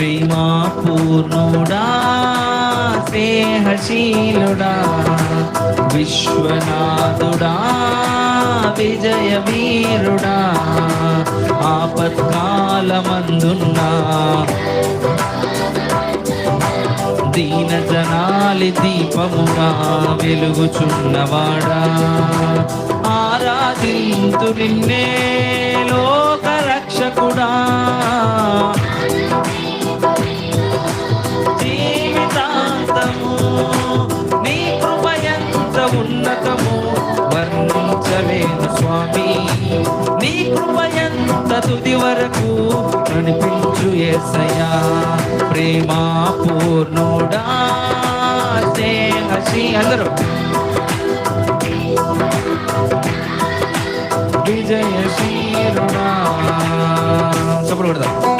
ప్రేమా పూర్ణుడా స్నేహశీలుడా విశ్వనాథుడా విజయ వీరుడా ఆపత్కాలమందున్నా దీన జనాలి దీపముగా వెలుగుచున్నవాడా ఆరాధింతు నిన్నే లోక రక్షకుడా జీవితాంతము నీ కృపయంత ఉన్నతము వర్ణించలేను స్వామి నీ కృపయంత తుది వరకు కనిపించు యేసయ్యా ప్రేమా పూర్ణుడా స్నేహశీ అందరూ విజయశీలుడా చెప్పలు కొడదాం